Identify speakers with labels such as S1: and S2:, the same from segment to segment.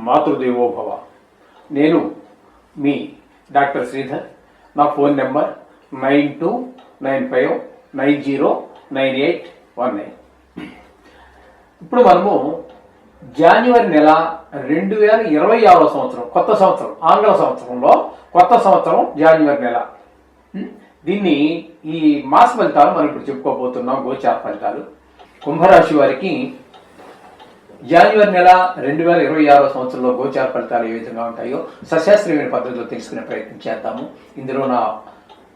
S1: మాతృదేవోభవ. నేను మీ డాక్టర్ శ్రీధర్. నా phone number 9295909819. ఇప్పుడు మనము జనవరి నెల 2026వ సంవత్సరం, కొత్త సంవత్సరం, ఆంగ్ల సంవత్సరంలో కొత్త సంవత్సరం జనవరి నెల. దీన్ని ఈ మాస ఫలితాలు మనం ఇప్పుడు చెప్పుకోబోతున్నాం. గోచార ఫలితాలు కుంభరాశి వారికి జనవరి నెల 2026వ సంవత్సరంలో గోచార ఫలితాలు ఏ విధంగా ఉంటాయో సశాస్త్రీయమైన పద్ధతిలో తెలుసుకునే ప్రయత్నం చేద్దాము. ఇందులో నా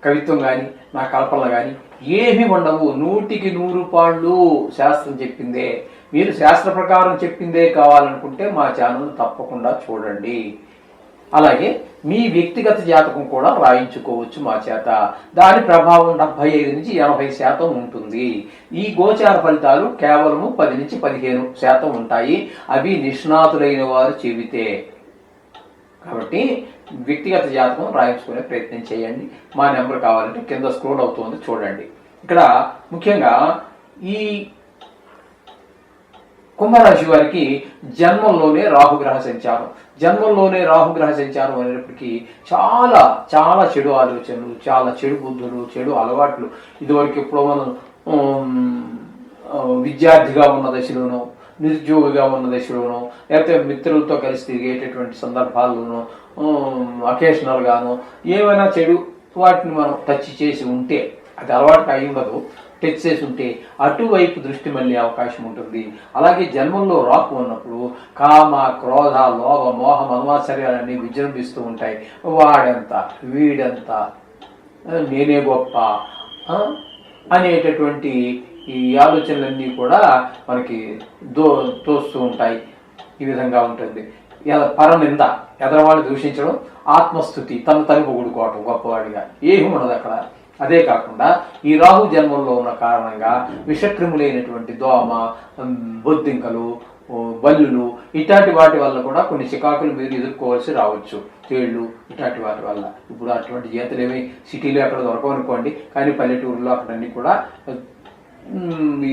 S1: కవిత్వం కానీ నా కల్పనలు కానీ ఏమీ ఉండవు. 100కి 100 పాళ్ళు శాస్త్రం చెప్పిందే. మీరు శాస్త్ర ప్రకారం చెప్పిందే కావాలనుకుంటే మా ఛానల్ తప్పకుండా చూడండి. అలాగే మీ వ్యక్తిగత జాతకం కూడా రాయించుకోవచ్చు మా చేత. దాని ప్రభావం 75 నుంచి 80% ఉంటుంది. ఈ గోచార ఫలితాలు కేవలము 10 నుంచి 15% ఉంటాయి. అవి నిష్ణాతులైన వారు చెబితే. కాబట్టి వ్యక్తిగత జాతకం రాయించుకునే ప్రయత్నం చేయండి. మా నెంబర్ కావాలంటే కింద స్క్రోల్ అవుతుంది, చూడండి. ఇక్కడ ముఖ్యంగా ఈ కుంభరాశి వారికి జన్మంలోనే రాహుగ్రహ సంచారం. జన్మంలోనే రాహుగ్రహ సంచారం అనేటప్పటికీ చాలా చాలా చెడు ఆలోచనలు, చాలా చెడు బుద్ధులు, చెడు అలవాట్లు ఇదివరకు ఎప్పుడో మనం విద్యార్థిగా ఉన్న దశలోనో, నిరుద్యోగిగా ఉన్న దశలోనో, లేకపోతే మిత్రులతో కలిసి తిరిగేటటువంటి సందర్భాల్లోనూ, అకేషనల్గానో ఏమైనా చెడు వాటిని మనం టచ్ చేసి ఉంటే, అది అలవాటుగా అయి ఉండదు, టచ్ చేసి ఉంటే అటువైపు దృష్టి మళ్ళీ అవకాశం ఉంటుంది. అలాగే జన్మంలో రాహు ఉన్నప్పుడు కామ, క్రోధ, లోభ, మోహ, మన్వాచర్యాలన్నీ విజృంభిస్తూ ఉంటాయి. వాడెంత, వీడెంత, నేనే గొప్ప అనేటటువంటి ఈ ఆలోచనలన్నీ కూడా మనకి తోస్తూ ఉంటాయి. ఈ విధంగా ఉంటుంది. పరనింద, ఎదరవాళ్ళు దూషించడం, ఆత్మస్థుతి, తను పొగుడుకోవటం గొప్పవాడిగా, ఏమి ఉండదు అక్కడ. అదే కాకుండా ఈ రాహు జన్మంలో ఉన్న కారణంగా విషక్రిములైనటువంటి దోమ, బొద్దింకలు, బల్లులు ఇట్లాంటి వాటి వల్ల కూడా కొన్ని చికాకులు మీరు ఎదుర్కోవాల్సి రావచ్చు. తేళ్లు ఇట్లాంటి వాటి వల్ల. ఇప్పుడు అటువంటి జాతులు ఏమి సిటీలో ఎక్కడ దొరకవనుకోండి, కానీ పల్లెటూరులో అక్కడన్నీ కూడా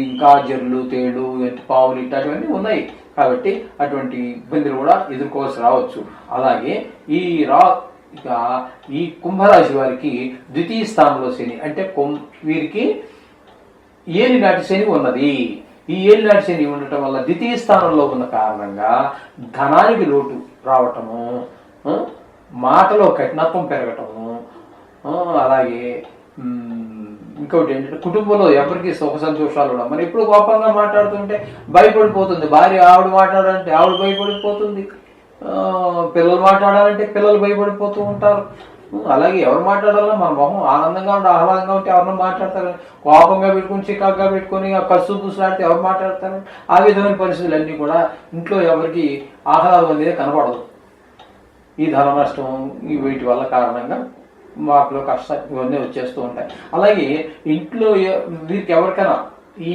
S1: ఇంకా జర్లు, తేళ్లు, పావులు ఇట్లాంటివన్నీ ఉన్నాయి. కాబట్టి అటువంటి ఇబ్బందులు కూడా ఎదుర్కోవాల్సి రావచ్చు. అలాగే ఇక ఈ కుంభరాశి వారికి ద్వితీయ స్థానంలో శని, అంటే వీరికి ఏలినాటి శని ఉన్నది. ఈ ఏలినాటి శని ఉండటం వల్ల ద్వితీయ స్థానంలో ఉన్న కారణంగా ధనానికి లోటు రావటము, మాటలో కఠినత్వం పెరగటము, అలాగే ఇంకోటి ఏంటంటే కుటుంబంలో ఎవరికి సుఖ సంతోషాలు ఉండవు. మరి ఎప్పుడు కోపంగా మాట్లాడుతుంటే భయపడిపోతుంది భార్య. ఆవిడ మాట్లాడాలంటే ఆవిడ భయపడిపోతుంది, పిల్లలు మాట్లాడాలంటే పిల్లలు భయపడిపోతూ ఉంటారు. అలాగే ఎవరు మాట్లాడాలో మన మొహం ఆనందంగా ఉంటే, ఆహ్లాదంగా ఉంటే ఎవరినో మాట్లాడతారు. కోపంగా పెట్టుకుని, చికాకుగా పెట్టుకుని కసు పూసులాడితే ఎవరు మాట్లాడతారు? ఆ విధమైన పరిస్థితులన్నీ కూడా ఇంట్లో ఎవరికి ఆహ్లాదం అనేది కనపడదు. ఈ ధన నష్టం వీటి వల్ల కారణంగా వాటిలో కష్టాలు ఇవన్నీ వచ్చేస్తూ ఉంటాయి. అలాగే ఇంట్లో వీరికి ఎవరికైనా ఈ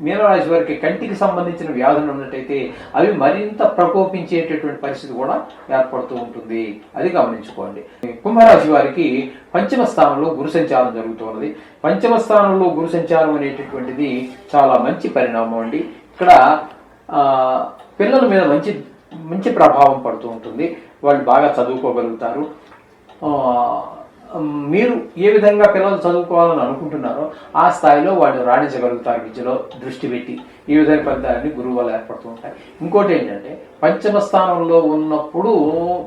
S1: మీనరాశి వారికి కంటికి సంబంధించిన వ్యాధులు ఉన్నట్టయితే అవి మరింత ప్రకోపించేటటువంటి పరిస్థితి కూడా ఏర్పడుతూ ఉంటుంది. అది గమనించుకోండి. కుంభరాశి వారికి పంచమ స్థానంలో గురు సంచారం జరుగుతున్నది. పంచమ స్థానంలో గురు సంచారం అనేటటువంటిది చాలా మంచి పరిణామం అండి. ఇక్కడ పిల్లల మీద మంచి ప్రభావం పడుతూ ఉంటుంది. వాళ్ళు బాగా చదువుకోగలుగుతారు. మీరు ఏ విధంగా పిల్లలు చదువుకోవాలని అనుకుంటున్నారో ఆ స్థాయిలో వాళ్ళు రాణించగలుగుతారు. విద్యలో దృష్టి పెట్టి ఈ విధంగా ఫలితాలన్నీ గురువు వల్ల ఏర్పడుతూ ఉంటాయి. ఇంకోటి ఏంటంటే పంచమ స్థానంలో ఉన్నప్పుడు,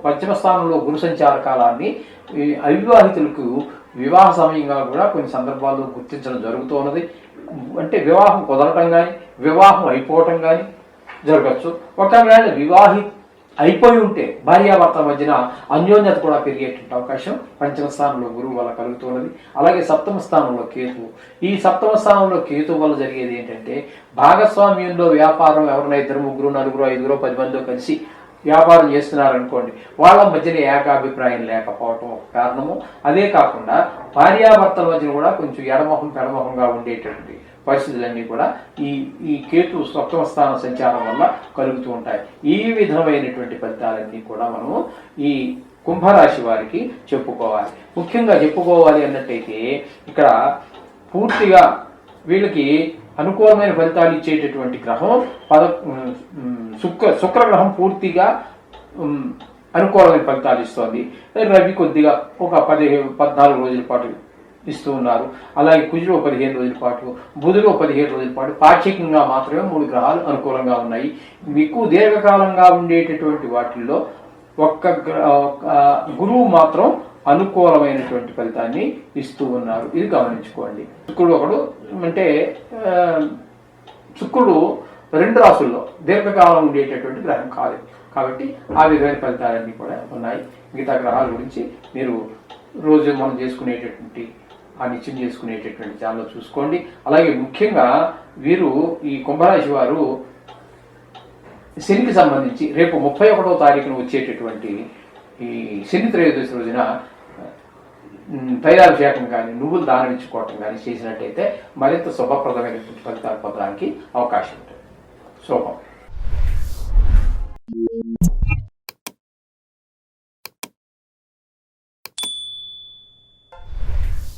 S1: పంచమ స్థానంలో గురు సంచార కాలాన్ని అవివాహితులకు వివాహ సమయంగా కూడా కొన్ని సందర్భాల్లో గుర్తించడం జరుగుతూ ఉన్నది. అంటే వివాహం కుదరటం కానీ, వివాహం అయిపోవటం కానీ జరగచ్చు. ఒకవేళ అయిపోయి ఉంటే భార్యాభర్తల మధ్యన అన్యోన్యత కూడా పెరిగేటువంటి అవకాశం పంచమ స్థానంలో గురువు వల్ల కలుగుతున్నది. అలాగే సప్తమ స్థానంలో కేతువు. ఈ సప్తమ స్థానంలో కేతువు వల్ల జరిగేది ఏంటంటే భాగస్వామ్యంలో వ్యాపారం ఎవరైనా 2, 3, 4, 5, 10 మందితో కలిసి వ్యాపారం చేస్తున్నారనుకోండి, వాళ్ళ మధ్యన ఏకాభిప్రాయం లేకపోవటం ఒక కారణము. అదే కాకుండా భార్యాభర్తల మధ్యన కూడా కొంచెం పెడమొహంగా ఉండేటటువంటి పరిస్థితులన్నీ కూడా ఈ కేతు సప్తమ స్థాన సంచారం వల్ల కలుగుతూ ఉంటాయి. ఈ విధమైనటువంటి ఫలితాలన్నీ కూడా మనము ఈ కుంభరాశి వారికి చెప్పుకోవాలి. ముఖ్యంగా చెప్పుకోవాలి అన్నట్టయితే ఇక్కడ పూర్తిగా వీళ్ళకి అనుకూలమైన ఫలితాలు ఇచ్చేటటువంటి గ్రహం శుక్రగ్రహం పూర్తిగా అనుకూలమైన ఫలితాలు ఇస్తోంది. రవి కొద్దిగా ఒక 14 రోజుల పాటు ఇస్తూ ఉన్నారు. అలాగే కుజుడు 15 రోజుల పాటు, బుధుడు 15 రోజుల పాటు పాక్షికంగా మాత్రమే 3 గ్రహాలు అనుకూలంగా ఉన్నాయి. ఎక్కువ దీర్ఘకాలంగా ఉండేటటువంటి వాటిల్లో ఒక్క గురువు మాత్రం అనుకూలమైనటువంటి ఫలితాన్ని ఇస్తూ ఉన్నారు. ఇది గమనించుకోండి. శుక్రుడు ఒకడు అంటే శుక్రుడు 2 రాసుల్లో దీర్ఘకాలం ఉండేటటువంటి గ్రహం కాదు. కాబట్టి ఆ విధమైన ఫలితాలన్నీ కూడా ఉన్నాయి. మిగతా గ్రహాల గురించి మీరు రోజు మనం చేసుకునేటటువంటి నిత్యం చేసుకునేటటువంటి ఛానల్ చూసుకోండి. అలాగే ముఖ్యంగా వీరు ఈ కుంభరాశి వారు శనికి సంబంధించి రేపు 31వ తారీఖున వచ్చేటటువంటి ఈ శని త్రయోదశి రోజున తైలాభిషేకం కానీ నువ్వులు దానం ఇచ్చుకోవటం కానీ చేసినట్టయితే మరింత శుభప్రదమైనటువంటి ఫలితాలు పొందడానికి అవకాశం ఉంటుంది. శుభం.